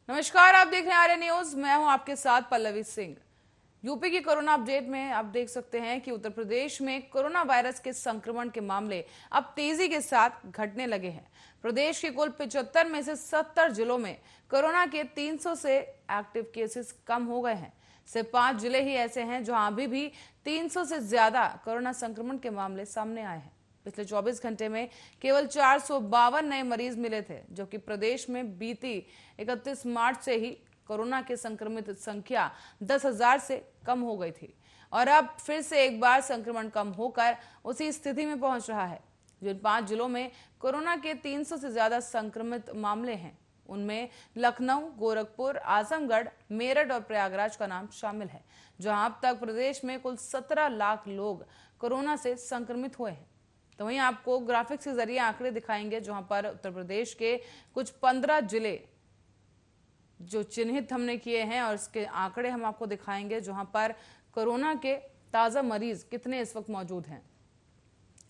नमस्कार, आप देख रहे हैं आर्य न्यूज। मैं हूं आपके साथ पल्लवी सिंह। यूपी की कोरोना अपडेट में आप देख सकते हैं कि उत्तर प्रदेश में कोरोना वायरस के संक्रमण के मामले अब तेजी के साथ घटने लगे हैं। प्रदेश के कुल 75 में से 70 जिलों में कोरोना के 300 से एक्टिव केसेस कम हो गए हैं। सिर्फ 5 जिले ही ऐसे हैं जहां अभी भी 300 से ज्यादा कोरोना संक्रमण के मामले सामने आए हैं। पिछले 24 घंटे में केवल 452 नए मरीज मिले थे, जबकि प्रदेश में बीती 31 मार्च से ही कोरोना के संक्रमित संख्या 10,000 से कम हो गई थी और अब फिर से एक बार संक्रमण कम होकर उसी स्थिति में पहुंच रहा है। जिन 5 जिलों में कोरोना के 300 से ज्यादा संक्रमित मामले हैं, उनमें लखनऊ, गोरखपुर, आजमगढ़, मेरठ और प्रयागराज का नाम शामिल है, जहां अब तक प्रदेश में कुल 17 लाख लोग कोरोना से संक्रमित हुए हैं। तो वहीं आपको ग्राफिक्स के जरिए आंकड़े दिखाएंगे, जहां पर उत्तर प्रदेश के कुछ 15 जिले जो चिन्हित हमने किए हैं और इसके आंकड़े हम आपको दिखाएंगे, जहां पर कोरोना के ताजा मरीज कितने इस वक्त मौजूद हैं।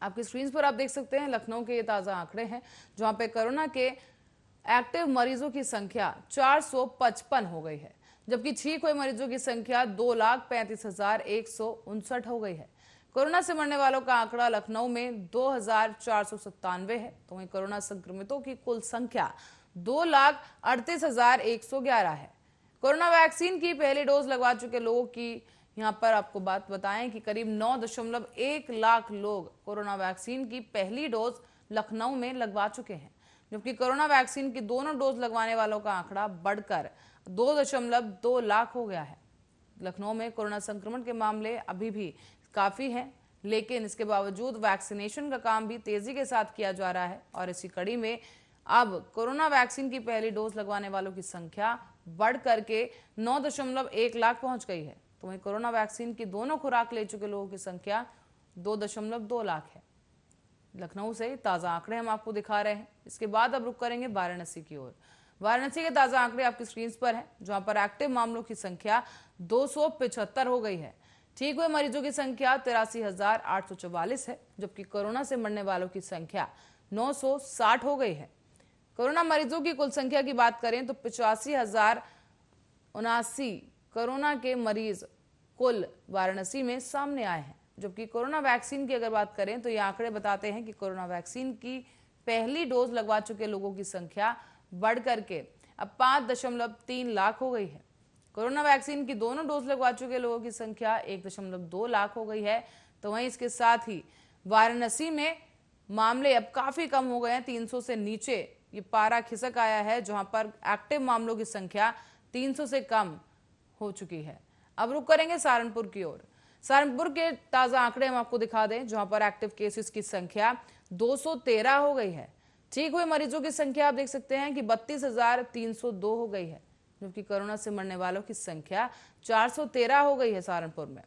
आपकी स्क्रीन पर आप देख सकते हैं लखनऊ के ये ताजा आंकड़े हैं, जहां पे कोरोना के एक्टिव मरीजों की संख्या 455 हो गई है, जबकि ठीक हुए मरीजों की संख्या 2,35,159 हो गई है। कोरोना से मरने वालों का आंकड़ा लखनऊ में 2,497 है, तो वहीं कोरोना संक्रमितों की कुल संख्या 2,38,111 है। कोरोना वैक्सीन की पहली डोज लगवा चुके लोगों की यहां पर आपको बात बताएं कि करीब 9.1 लाख लोग कोरोना वैक्सीन की पहली डोज लखनऊ में लगवा चुके हैं, जबकि कोरोना वैक्सीन की दोनों डोज लगवाने वालों का आंकड़ा बढ़कर 2.2 लाख हो गया है। लखनऊ में कोरोना संक्रमण के मामले अभी भी काफी हैं, लेकिन इसके बावजूद वैक्सीनेशन का काम भी तेजी के साथ किया जा रहा है और इसी कड़ी में अब कोरोना वैक्सीन की पहली डोज लगवाने वालों की संख्या बढ़ करके 9.1 लाख पहुंच गई है। तो वहीं कोरोना वैक्सीन की दोनों खुराक ले चुके लोगों की संख्या 2.2 लाख है। लखनऊ से ताजा आंकड़े हम आपको दिखा रहे हैं। इसके बाद अब रुक करेंगे वाराणसी की ओर। वाराणसी के ताजा आंकड़े आपकी स्क्रीन पर हैं, जहां पर एक्टिव मामलों की संख्या 275 हो गई है। ठीक हुए मरीजों की संख्या 83,844 है, जबकि कोरोना से मरने वालों की संख्या 960 हो गई है। कोरोना मरीजों की कुल संख्या की बात करें तो 85,079 कोरोना के मरीज कुल वाराणसी में सामने आए हैं, जबकि कोरोना वैक्सीन की अगर बात करें तो ये आंकड़े बताते हैं कि कोरोना वैक्सीन की पहली डोज लगवा चुके लोगों की संख्या बढ़ करके अब 5.3 लाख हो गई है। कोरोना वैक्सीन की दोनों डोज लगवा चुके लोगों की संख्या 1.2 लाख हो गई है। तो वहीं इसके साथ ही वाराणसी में मामले अब काफी कम हो गए हैं, 300 से नीचे ये पारा खिसक आया है, जहां पर एक्टिव मामलों की संख्या 300 से कम हो चुकी है। अब रुक करेंगे सहारनपुर की ओर। सहारनपुर के ताजा आंकड़े हम आपको दिखा दें, जहां पर एक्टिव केसेस की संख्या 213 हो गई है। ठीक हुए मरीजों की संख्या आप देख सकते हैं कि 32,302 हो गई है, जबकि कोरोना से मरने वालों की संख्या 413 हो गई है। सहारनपुर में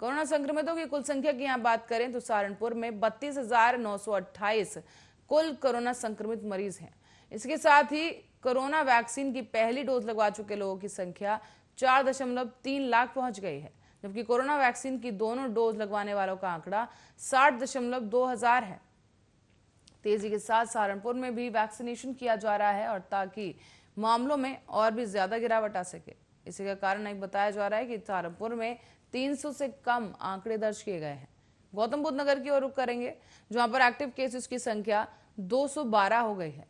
कोरोना संक्रमितों की कुल संख्या की यहाँ बात करें तो सहारनपुर में 32,928 कुल कोरोना संक्रमित मरीज हैं। इसके साथ ही कोरोना वैक्सीन की पहली डोज लगवा चुके लोगों की संख्या 4.3 लाख पहुंच गई है, जबकि कोरोना वैक्सीन की दोनों डोज लगवाने वालों का आंकड़ा 60.2 हजार है। तेजी के साथ सहारनपुर में भी वैक्सीनेशन किया जा रहा है और ताकि मामलों में और भी ज्यादा गिरावट आ सके। इसी का कारण एक बताया जा रहा है कि सहारनपुर में 300 से कम आंकड़े दर्ज किए गए हैं। गौतम बुद्ध नगर की ओर रुख करेंगे, जहां पर एक्टिव केसेस की संख्या 212 हो गई है।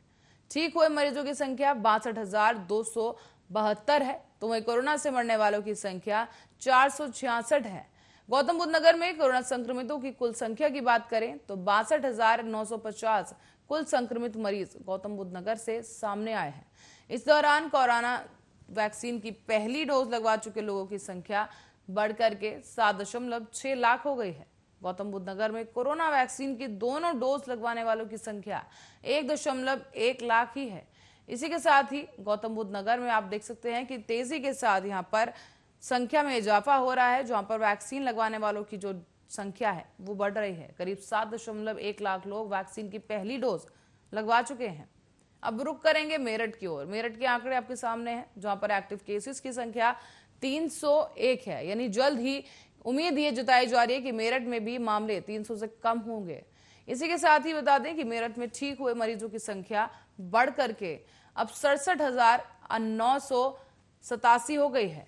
ठीक हुए मरीजों की संख्या 62,272 है, तो वहीं कोरोना से मरने वालों की संख्या 466 है। गौतम बुद्ध नगर में कोरोना संक्रमितों की कुल संख्या की बात करें तो 62,950 कुल संक्रमित मरीज गौतम बुद्ध नगर से सामने आए हैं। इस दौरान कोरोना वैक्सीन की पहली डोज लगवा चुके लोगों की संख्या बढ़कर के 7.6 लाख हो गई है। गौतम बुद्ध नगर में कोरोना वैक्सीन की दोनों डोज लगवाने वालों की संख्या 1.1 लाख ही है। इसी के साथ ही गौतम बुद्ध नगर में आप देख सकते हैं कि तेजी के साथ यहां पर संख्या में इजाफा हो रहा है, जहां पर वैक्सीन लगवाने वालों की जो संख्या है वो बढ़ रही है। करीब 7.1 लाख लोग वैक्सीन की पहली डोज लगवा चुके हैं। अब रुक करेंगे मेरठ की ओर। मेरठ के आंकड़े आपके सामने हैं, जहां पर एक्टिव केसेस की संख्या 301 है, यानी जल्द ही उम्मीद ये जताई जा रही है कि मेरठ में भी मामले 300 से कम होंगे। इसी के साथ ही बता दें कि मेरठ में ठीक हुए मरीजों की संख्या बढ़ करके अब 67,987 हो गई है।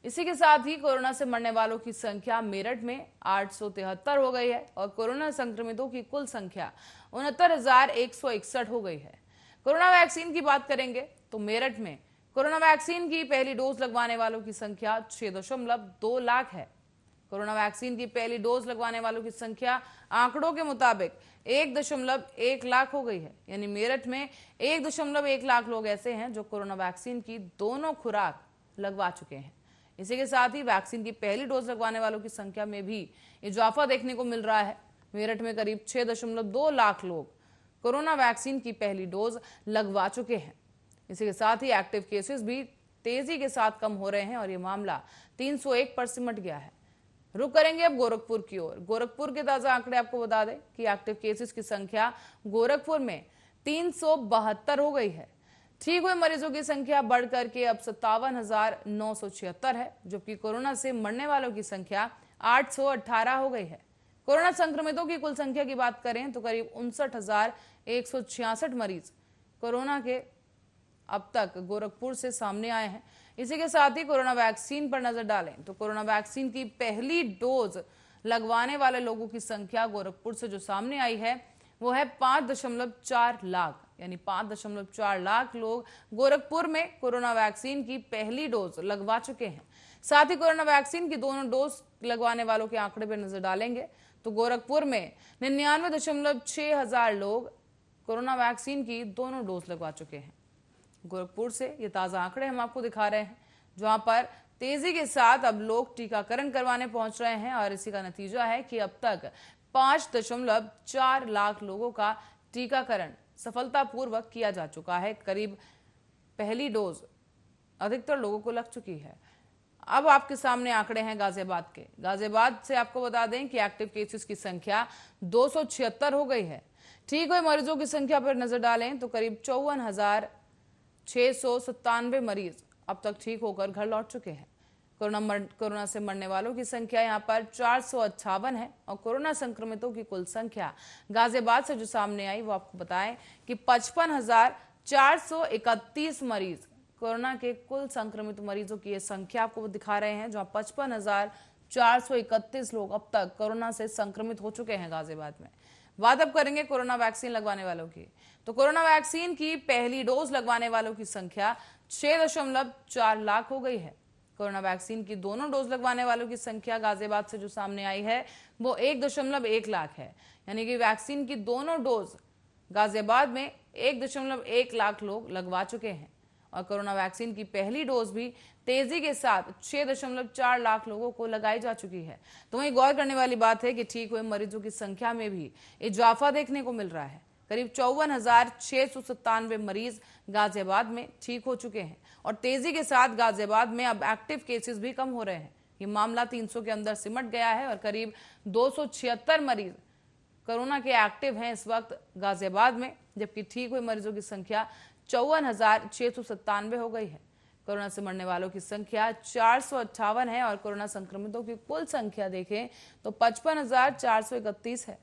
इसी के साथ ही कोरोना से मरने वालों की संख्या मेरठ में 873 हो गई है और कोरोना संक्रमितों की कुल संख्या 69,161 हो गई है। कोरोना वैक्सीन की बात करेंगे तो मेरठ में कोरोना वैक्सीन की पहली डोज लगवाने वालों की संख्या 6.2 लाख है। कोरोना वैक्सीन की पहली डोज लगवाने वालों की संख्या आंकड़ों के मुताबिक 1.1 लाख हो गई है। यानी मेरठ में 1.1 लाख लोग ऐसे हैं जो कोरोना वैक्सीन की दोनों खुराक लगवा चुके हैं। इसी के साथ ही वैक्सीन की पहली डोज लगवाने वालों की संख्या में भी इजाफा देखने को मिल रहा है। मेरठ में करीब 6.2 लाख लोग कोरोना वैक्सीन की पहली डोज लगवा चुके हैं। इसी के साथ ही एक्टिव केसेस भी तेजी के साथ कम हो रहे हैं और ये मामला 301 पर सिमट गया है। रुक करेंगे अब गोरखपुर की ओर। गोरखपुर के ताजा आंकड़े आपको बता दें कि एक्टिव केसेस की संख्या गोरखपुर में 372 हो गई है। ठीक हुए मरीजों की संख्या बढ़कर के अब 57,976 है, जबकि कोरोना से मरने वालों की संख्या 818 हो गई है। कोरोना संक्रमितों की कुल संख्या की बात करें तो करीब 59,166 मरीज कोरोना के अब तक गोरखपुर से सामने आए हैं। इसी के साथ ही कोरोना वैक्सीन पर नजर डालें तो कोरोना वैक्सीन की पहली डोज लगवाने वाले लोगों की संख्या गोरखपुर से जो सामने आई है वो है 5.4 लाख। यानी 5.4 लाख लोग गोरखपुर में कोरोना वैक्सीन की पहली डोज लगवा चुके हैं। साथ ही कोरोना वैक्सीन की दोनों डोज लगवाने वालों के आंकड़े पर नजर डालेंगे तो गोरखपुर में 99.6 हजार लोग कोरोना वैक्सीन की दोनों डोज लगवा चुके हैं। गोरखपुर से ये ताजा आंकड़े हम आपको दिखा रहे हैं, जहां पर तेजी के साथ अब लोग टीकाकरण करवाने पहुंच रहे हैं और इसी का नतीजा है कि अब तक 5.4 लाख लोगों का टीकाकरण सफलतापूर्वक किया जा चुका है। करीब पहली डोज अधिकतर लोगों को लग चुकी है। अब आपके सामने आंकड़े हैं गाजियाबाद के। गाजियाबाद से आपको बता दें कि एक्टिव केसेस की संख्या 276 हो गई है। ठीक हुए मरीजों की संख्या पर नजर डालें तो करीब 54,697 मरीज अब तक ठीक होकर घर लौट चुके हैं। कोरोना से मरने वालों की संख्या यहां पर 458 है और कोरोना संक्रमितों की कुल संख्या गाजियाबाद से जो सामने आई वो आपको बताएं कि 55,431 मरीज कोरोना के कुल संक्रमित मरीजों की ये संख्या आपको दिखा रहे हैं, जहां 55,431 लोग अब तक कोरोना से संक्रमित हो चुके हैं गाजियाबाद में। बात अब करेंगे कोरोना वैक्सीन लगवाने वालों की। तो कोरोना वैक्सीन की पहली डोज लगवाने वालों की संख्या 6.4 लाख हो गई है। कोरोना वैक्सीन की दोनों डोज लगवाने वालों की संख्या गाजियाबाद से जो सामने आई है वो 1.1 लाख है। यानी कि वैक्सीन की दोनों डोज गाजियाबाद में 1.1 लाख लोग लगवा चुके हैं और कोरोना वैक्सीन की पहली डोज भी तेजी के साथ 6.4 लाख लोगों को लगाई जा चुकी है। तो वहीं गौर करने वाली बात है कि ठीक हुए मरीजों की संख्या में भी इजाफा देखने को मिल रहा है। करीब 54,697 मरीज गाजियाबाद में ठीक हो चुके हैं और तेजी के साथ गाजियाबाद में अब एक्टिव केसेस भी कम हो रहे हैं। ये मामला 300 के अंदर सिमट गया है और करीब 276 मरीज कोरोना के एक्टिव हैं इस वक्त गाजियाबाद में, जबकि ठीक हुए मरीजों की संख्या 54,697 हो गई है। कोरोना से मरने वालों की संख्या 458 है और कोरोना संक्रमितों की कुल संख्या देखें तो 55,431 है।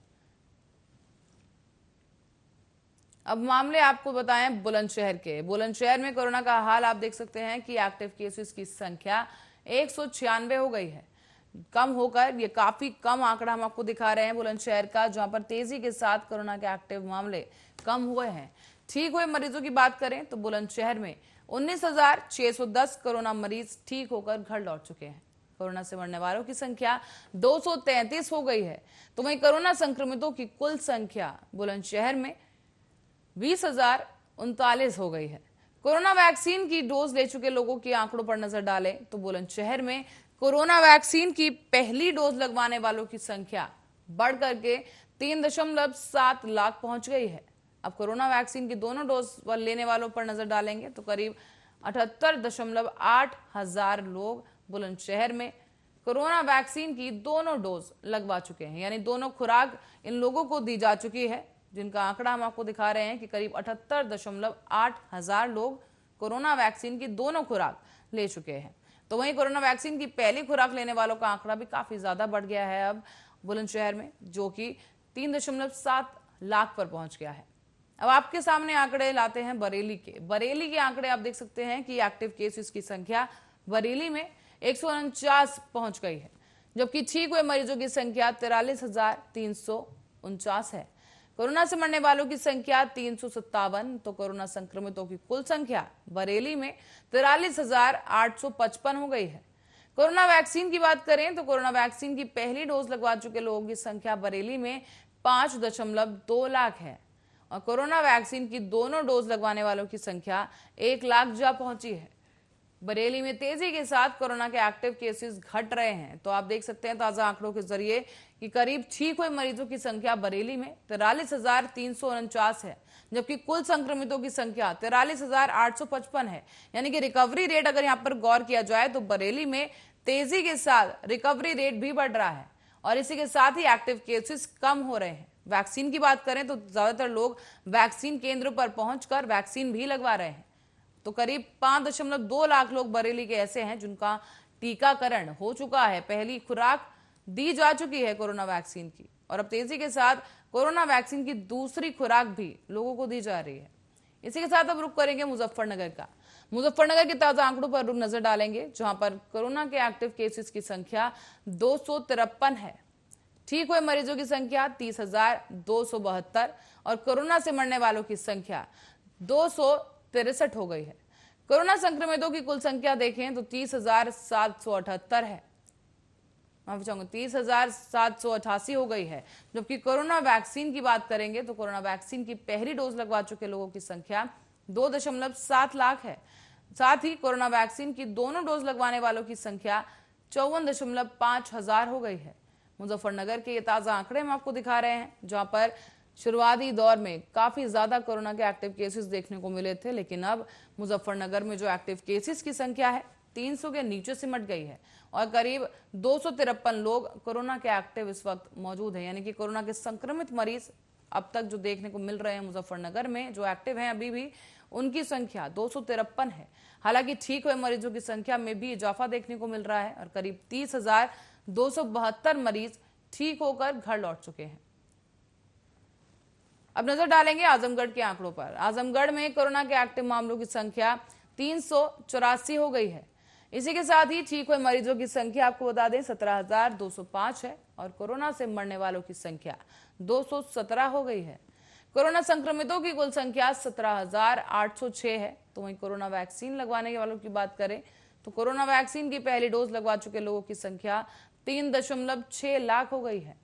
अब मामले आपको बताएं बुलंदशहर के। बुलंदशहर में कोरोना का हाल आप देख सकते हैं कि एक्टिव केसेस की संख्या 196 हो गई है, कम होकर ये काफी कम आंकड़ा हम आपको दिखा रहे हैं बुलंदशहर का, जहां पर तेजी के साथ कोरोना के एक्टिव मामले कम हुए हैं। ठीक हुए मरीजों की बात करें तो बुलंदशहर में 19,610 कोरोना मरीज ठीक होकर घर लौट चुके हैं। कोरोना से मरने वालों की संख्या 233 हो गई है। तो वहीं कोरोना संक्रमितों की कुल संख्या बुलंदशहर में 20,039 हो गई है। कोरोना वैक्सीन की डोज ले चुके लोगों के आंकड़ों पर नजर डालें तो बुलंदशहर में कोरोना वैक्सीन की पहली डोज लगवाने वालों की संख्या बढ़कर के 3.7 लाख पहुंच गई है। अब कोरोना वैक्सीन की दोनों डोज लेने वालों पर नजर डालेंगे तो करीब 78.8 हजार लोग बुलंदशहर में कोरोना वैक्सीन की दोनों डोज लगवा चुके हैं। यानी दोनों खुराक इन लोगों को दी जा चुकी है, जिनका आंकड़ा हम आपको दिखा रहे हैं कि करीब 78.8 हजार लोग कोरोना वैक्सीन की दोनों खुराक ले चुके हैं। तो वहीं कोरोना वैक्सीन की पहली खुराक लेने वालों का आंकड़ा भी काफी ज्यादा बढ़ गया है अब बुलंदशहर में, जो कि 3.7 लाख पर पहुंच गया है। अब आपके सामने आंकड़े लाते हैं बरेली के। बरेली के आंकड़े आप देख सकते हैं कि एक्टिव केसेस की संख्या बरेली में 149 पहुंच गई है, जबकि ठीक हुए मरीजों की संख्या 43,349 है। कोरोना से मरने वालों की संख्या 357। तो कोरोना संक्रमितों की कुल संख्या बरेली में 43,855 हो गई है। कोरोना वैक्सीन की बात करें तो कोरोना वैक्सीन की पहली डोज लगवा चुके लोगों की संख्या बरेली में 5.2 लाख है और कोरोना वैक्सीन की दोनों डोज लगवाने वालों की संख्या 1 लाख जा पहुंची है। बरेली में तेजी के साथ कोरोना के एक्टिव केसेस घट रहे हैं। तो आप देख सकते हैं ताजा आंकड़ों के जरिए कि करीब ठीक हुए मरीजों की संख्या बरेली में 43,349 है, जबकि कुल संक्रमितों की संख्या 43,855 है। यानी कि रिकवरी रेट अगर यहाँ पर गौर किया जाए तो बरेली में तेजी के साथ रिकवरी रेट भी बढ़ रहा है और इसी के साथ ही एक्टिव केसेस कम हो रहे हैं। वैक्सीन की बात करें तो ज्यादातर लोग वैक्सीन केंद्र पर पहुंचकर वैक्सीन भी लगवा रहे हैं। तो करीब 5.2 लाख लोग बरेली के ऐसे हैं जिनका टीकाकरण हो चुका है, पहली खुराक दी जा चुकी है कोरोना वैक्सीन की और अब तेजी के साथ कोरोना वैक्सीन की दूसरी खुराक भी लोगों को दी जा रही है। इसी के साथ अब रुख करेंगे मुजफ्फरनगर का। मुजफ्फरनगर के ताजा आंकड़ों पर रुख नजर डालेंगे, जहां पर कोरोना के एक्टिव केसेस की संख्या 253 है। ठीक हुए मरीजों की संख्या 30,272 और कोरोना से मरने वालों की संख्या 263 हो गई है। कोरोना संक्रमितों की कुल संख्या देखें तो 30,778 है, माफी चाहूंगा 30,788 हो गई है। जबकि कोरोना वैक्सीन की बात करेंगे तो कोरोना वैक्सीन की पहली डोज लगवा चुके लोगों की संख्या 2.7 लाख है। साथ ही कोरोना वैक्सीन की दोनों डोज लगवाने वालों की संख्या 54.5 हजार हो गई है। मुजफ्फरनगर के ये ताजा आंकड़े हम आपको दिखा रहे हैं, जहां पर शुरुआती दौर में काफी ज्यादा कोरोना के एक्टिव केसेस देखने को मिले थे, लेकिन अब मुजफ्फरनगर में जो एक्टिव केसेस की संख्या है 300 के नीचे सिमट गई है और करीब 253 लोग कोरोना के एक्टिव इस वक्त मौजूद है। यानी कि कोरोना के संक्रमित मरीज अब तक जो देखने को मिल रहे हैं मुजफ्फरनगर में जो एक्टिव हैं अभी भी, उनकी संख्या 253 है। हालांकि ठीक हुए मरीजों की संख्या में भी इजाफा देखने को मिल रहा है और करीब 30,272 मरीज ठीक होकर घर लौट चुके हैं। अब नजर डालेंगे आजमगढ़ के आंकड़ों पर। आजमगढ़ में कोरोना के एक्टिव मामलों की संख्या 384 हो गई है। इसी के साथ ही ठीक हुए मरीजों की संख्या आपको बता दें 17,205 है और कोरोना से मरने वालों की संख्या 217 हो गई है। कोरोना संक्रमितों की कुल संख्या 17,806 है। तो वहीं कोरोना वैक्सीन लगवाने वालों की बात करें तो कोरोना वैक्सीन की पहली डोज लगवा चुके लोगों की संख्या 3.6 लाख हो गई है।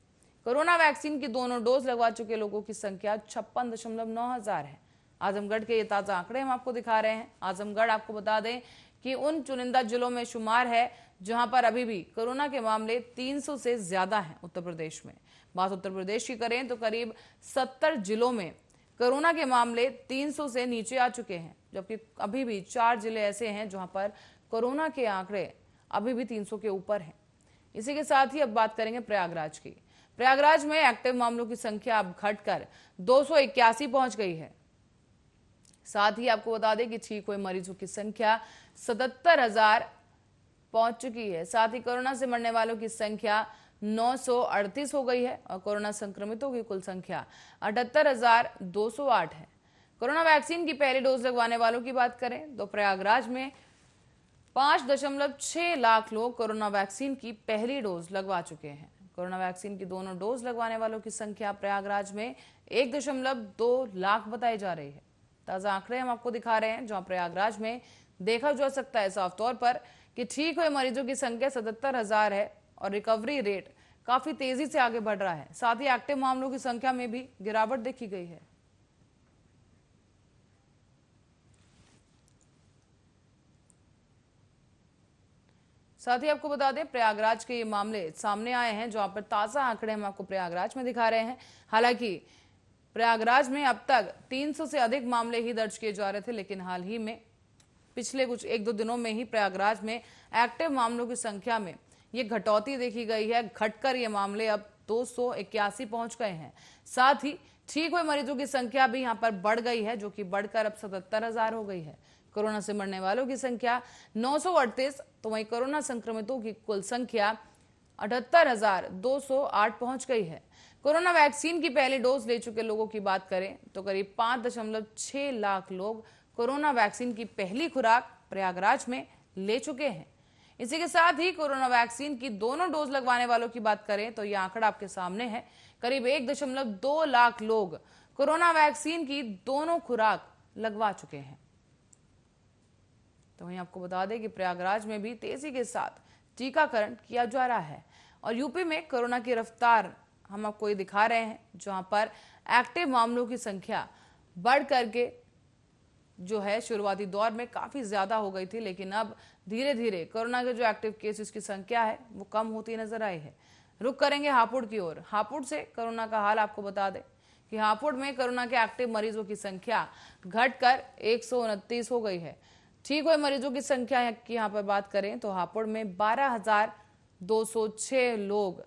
कोरोना वैक्सीन की दोनों डोज लगवा चुके लोगों की संख्या 56.9 हजार है। आजमगढ़ के ये ताजा आंकड़े हम आपको दिखा रहे हैं। आजमगढ़ आपको बता दें कि उन चुनिंदा जिलों में शुमार है जहां पर अभी भी कोरोना के मामले 300 से ज्यादा हैं। उत्तर प्रदेश में बात उत्तर प्रदेश की करें तो करीब 70 जिलों में कोरोना के मामले 300 से नीचे आ चुके हैं, जबकि अभी भी 4 जिले ऐसे हैं जहां पर कोरोना के आंकड़े अभी भी 300 के ऊपर हैं। इसी के साथ ही अब बात करेंगे प्रयागराज की। प्रयागराज में एक्टिव मामलों की संख्या अब घटकर 281 पहुंच गई है। साथ ही आपको बता दें कि ठीक हुए मरीजों की संख्या 77,000 पहुंच चुकी है। साथ ही कोरोना से मरने वालों की संख्या 938 हो गई है और कोरोना संक्रमितों की कुल संख्या 78,208 है। कोरोना वैक्सीन की पहली डोज लगवाने वालों की बात करें तो प्रयागराज में 5.6 लाख लोग कोरोना वैक्सीन की पहली डोज लगवा चुके हैं। कोरोना वैक्सीन की दोनों डोज लगवाने वालों की संख्या प्रयागराज में 1.2 लाख बताई जा रही है। ताजा आंकड़े हम आपको दिखा रहे हैं, जहां प्रयागराज में देखा जा सकता है साफ तौर पर कि ठीक हुए मरीजों की संख्या 77,000 है और रिकवरी रेट काफी तेजी से आगे बढ़ रहा है। साथ ही एक्टिव मामलों की संख्या में भी गिरावट देखी गई है। साथ ही आपको बता दें प्रयागराज के ये मामले सामने आए हैं, जहां पर ताजा आंकड़े हम आपको प्रयागराज में दिखा रहे हैं। हालांकि प्रयागराज में अब तक 300 से अधिक मामले ही दर्ज किए जा रहे थे, लेकिन हाल ही में पिछले कुछ 1-2 दिनों में ही प्रयागराज में एक्टिव मामलों की संख्या में ये घटौती देखी गई है। घटकर ये मामले अब 281 पहुंच गए हैं। साथ ही ठीक हुए मरीजों की संख्या भी यहां पर बढ़ गई है, जो कि बढ़कर अब 77,000 हो गई है। कोरोना से मरने वालों की संख्या 938, तो वहीं कोरोना संक्रमितों की कुल संख्या 78,208 पहुंच गई है। कोरोना वैक्सीन की पहली डोज ले चुके लोगों की बात करें तो करीब 5.6 लाख लोग कोरोना वैक्सीन की पहली खुराक प्रयागराज में ले चुके हैं। इसी के साथ ही कोरोना वैक्सीन की दोनों डोज लगवाने वालों की बात करें तो यह आंकड़ा आपके सामने है। करीब 1.2 लाख लोग कोरोना वैक्सीन की दोनों खुराक लगवा चुके हैं। तो वहीं आपको बता दें कि प्रयागराज में भी तेजी के साथ टीकाकरण किया जा रहा है और यूपी में कोरोना की रफ्तार हम आपको ये दिखा रहे हैं, जहां पर एक्टिव मामलों की संख्या बढ़ करके जो है शुरुआती दौर में काफी ज्यादा हो गई थी, लेकिन अब धीरे धीरे कोरोना के जो एक्टिव केसेस की संख्या है वो कम होती नजर आई है। रुक करेंगे हापुड़ की ओर। हापुड़ से कोरोना का हाल आपको बता दें कि हापुड़ में कोरोना के एक्टिव मरीजों की संख्या घटकर 129 हो गई है। ठीक हुए मरीजों की संख्या की यहाँ पर बात करें तो हापुड़ में 12,206 लोग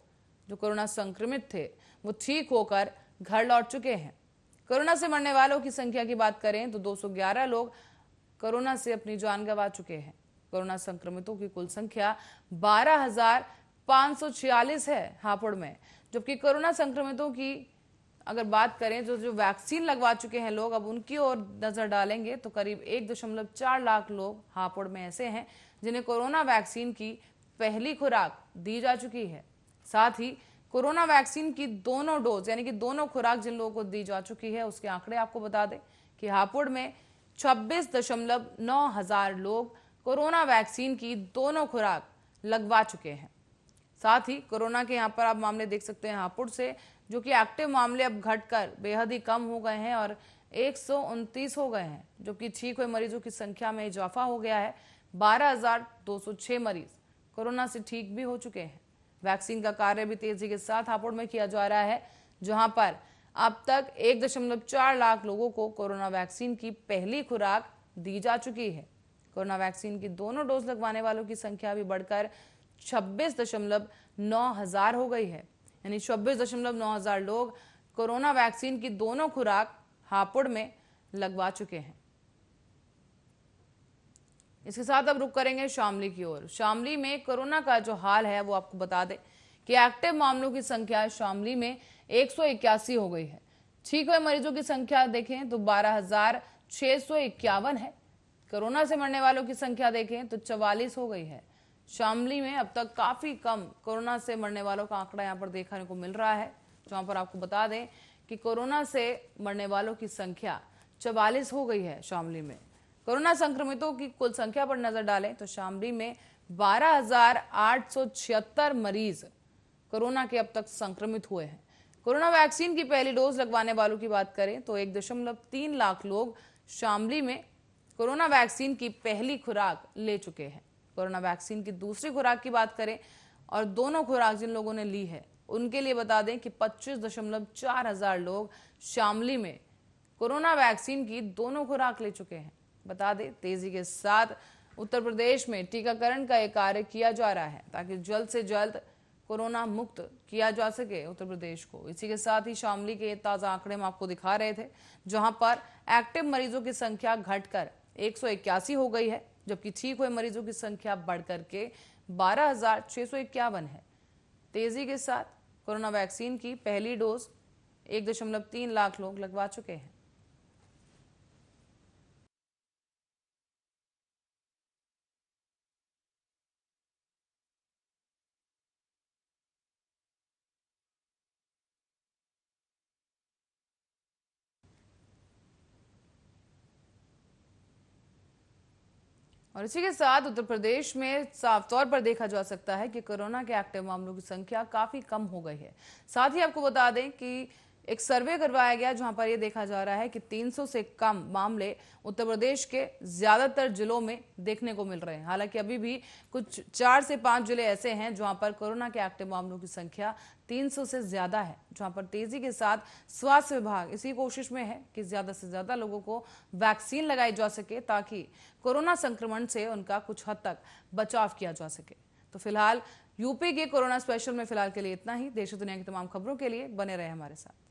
जो कोरोना संक्रमित थे वो ठीक होकर घर लौट चुके हैं। कोरोना से मरने वालों की संख्या की बात करें तो 211 लोग कोरोना से अपनी जान गंवा चुके हैं। कोरोना संक्रमितों की कुल संख्या 12,546 है हापुड़ में, जबकि कोरोना संक्रमितों की अगर बात करें तो जो वैक्सीन लगवा चुके हैं लोग, अब उनकी ओर नजर डालेंगे तो करीब 1.4 लाख लोग हापुड़ में ऐसे हैं जिन्हें कोरोना वैक्सीन की पहली खुराक दी जा चुकी है। साथ ही कोरोना वैक्सीन की दोनों डोज यानी कि दोनों खुराक जिन लोगों को दी जा चुकी है उसके आंकड़े आपको बता दें कि हापुड़ में 26.9 हजार लोग कोरोना वैक्सीन की दोनों खुराक लगवा चुके हैं। साथ ही कोरोना के यहाँ पर आप मामले देख सकते हैं हापुड़ से, जो कि एक्टिव मामले अब घटकर बेहद ही कम हो गए हैं और 129 हो गए हैं, जबकि ठीक हुए मरीजों की संख्या में इजाफा हो गया है। 12,206 मरीज कोरोना से ठीक भी हो चुके हैं। वैक्सीन का कार्य भी तेजी के साथ हापुड़ में किया जा रहा है, जहां पर अब तक 1.4 लाख लोगों को कोरोना वैक्सीन की पहली खुराक दी जा चुकी है। कोरोना वैक्सीन की दोनों डोज लगवाने वालों की संख्या भी बढ़कर 26.9 हजार हो गई है, यानी 26.9 हजार लोग कोरोना वैक्सीन की दोनों खुराक हापुड़ में लगवा चुके हैं। इसके साथ अब रुक करेंगे शामली की ओर। शामली में कोरोना का जो हाल है वो आपको बता दें कि एक्टिव मामलों की संख्या शामली में 181 हो गई है। ठीक हुए मरीजों की संख्या देखें तो 12,651 है। कोरोना से मरने वालों की संख्या देखें तो 44 हो गई है। शामली में अब तक काफी कम कोरोना से मरने वालों का आंकड़ा यहाँ पर देखने को मिल रहा है, जहां पर आपको बता दें कि कोरोना से मरने वालों की संख्या 44 हो गई है शामली में। कोरोना संक्रमितों की कुल संख्या पर नजर डालें तो शामली में 12,876 मरीज कोरोना के अब तक संक्रमित हुए हैं। कोरोना वैक्सीन की पहली डोज लगवाने वालों की बात करें तो 1.3 लाख लोग शामली में कोरोना वैक्सीन की पहली खुराक ले चुके हैं। कोरोना वैक्सीन की दूसरी खुराक की बात करें और दोनों खुराक जिन लोगों ने ली है उनके लिए बता दें कि 25.4 हजार लोग शामली में कोरोना वैक्सीन की दोनों खुराक ले चुके हैं। बता दें तेजी के साथ उत्तर प्रदेश में टीकाकरण का एक कार्य किया जा रहा है ताकि जल्द से जल्द कोरोना मुक्त किया जा सके उत्तर प्रदेश को। इसी के साथ ही शामली के ताजा आंकड़े हम आपको दिखा रहे थे, जहां पर एक्टिव मरीजों की संख्या घटकर 181 हो गई है, जबकि ठीक हुए मरीजों की संख्या बढ़कर के 12,651 है। तेजी के साथ कोरोना वैक्सीन की पहली डोज 1.3 लाख लोग लगवा चुके हैं। और इसी के साथ उत्तर प्रदेश में साफ तौर पर देखा जा सकता है कि कोरोना के एक्टिव मामलों की संख्या काफी कम हो गई है। साथ ही आपको बता दें कि एक सर्वे करवाया गया जहां पर यह देखा जा रहा है कि 300 से कम मामले उत्तर प्रदेश के ज्यादातर जिलों में देखने को मिल रहे हैं। हालांकि अभी भी कुछ 4 से 5 जिले ऐसे हैं जहां पर कोरोना के एक्टिव मामलों की संख्या 300 से ज्यादा है, जहां पर तेजी के साथ स्वास्थ्य विभाग इसी कोशिश में है कि ज्यादा से ज्यादा लोगों को वैक्सीन लगाई जा सके ताकि कोरोना संक्रमण से उनका कुछ हद तक बचाव किया जा सके। तो फिलहाल यूपी के कोरोना स्पेशल में फिलहाल के लिए इतना ही। देश और दुनिया की तमाम खबरों के लिए बने रहे हमारे साथ।